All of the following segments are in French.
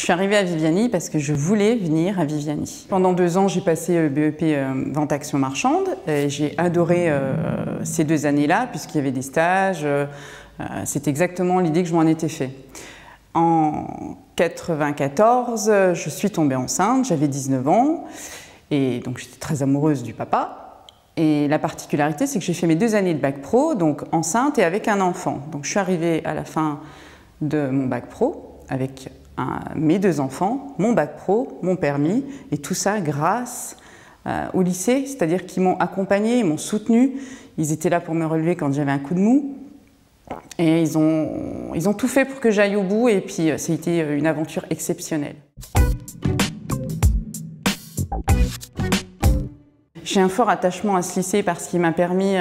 suis arrivée à Viviani parce que je voulais venir à Viviani. Pendant 2 ans, j'ai passé BEP Vente Action Marchande et j'ai adoré ces 2 années-là puisqu'il y avait des stages. C'était exactement l'idée que je m'en étais fait. En 1994, je suis tombée enceinte, j'avais 19 ans et donc j'étais très amoureuse du papa. Et la particularité, c'est que j'ai fait mes 2 années de bac pro, donc enceinte et avec un enfant. Donc je suis arrivée à la fin de mon bac pro avec mes 2 enfants, mon bac pro, mon permis, et tout ça grâce au lycée, c'est-à-dire qu'ils m'ont accompagnée, ils m'ont soutenue, ils étaient là pour me relever quand j'avais un coup de mou, et ils ont tout fait pour que j'aille au bout, et puis ça a été une aventure exceptionnelle. J'ai un fort attachement à ce lycée parce qu'il m'a permis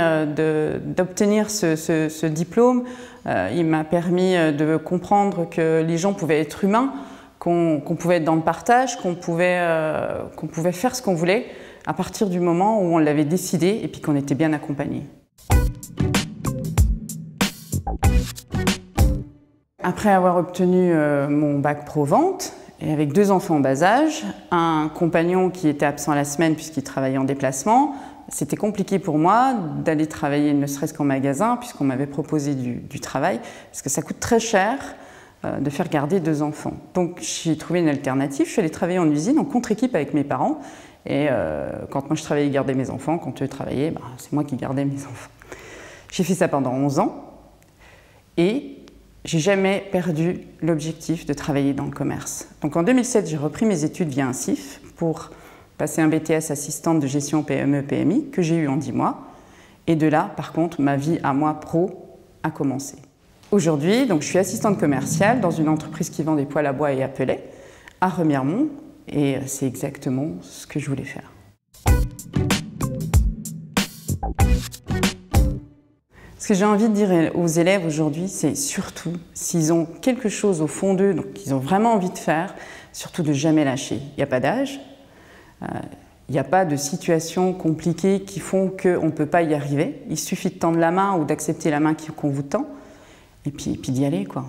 d'obtenir ce diplôme. Il m'a permis de comprendre que les gens pouvaient être humains, qu'on pouvait être dans le partage, qu'on pouvait faire ce qu'on voulait à partir du moment où on l'avait décidé et puis qu'on était bien accompagné. Après avoir obtenu mon bac pro vente, et avec 2 enfants en bas âge, un compagnon qui était absent la semaine puisqu'il travaillait en déplacement, c'était compliqué pour moi d'aller travailler ne serait-ce qu'en magasin puisqu'on m'avait proposé du travail, parce que ça coûte très cher de faire garder 2 enfants. Donc j'ai trouvé une alternative, je suis allée travailler en usine en contre-équipe avec mes parents, et quand moi je travaillais garder mes enfants, quand eux travaillaient, c'est moi qui gardais mes enfants. J'ai fait ça pendant 11 ans, et j'ai jamais perdu l'objectif de travailler dans le commerce. Donc en 2007, j'ai repris mes études via un CIF pour passer un BTS assistante de gestion PME-PMI que j'ai eu en 10 mois. Et de là, par contre, ma vie à moi pro a commencé. Aujourd'hui, donc, je suis assistante commerciale dans une entreprise qui vend des poêles à bois et à pellets à Remiremont, et c'est exactement ce que je voulais faire. Ce que j'ai envie de dire aux élèves aujourd'hui, c'est surtout, s'ils ont quelque chose au fond d'eux, donc qu'ils ont vraiment envie de faire, surtout de jamais lâcher. Il n'y a pas d'âge, il n'y a pas de situations compliquées qui font qu'on ne peut pas y arriver. Il suffit de tendre la main ou d'accepter la main qu'on vous tend, et puis d'y aller, quoi.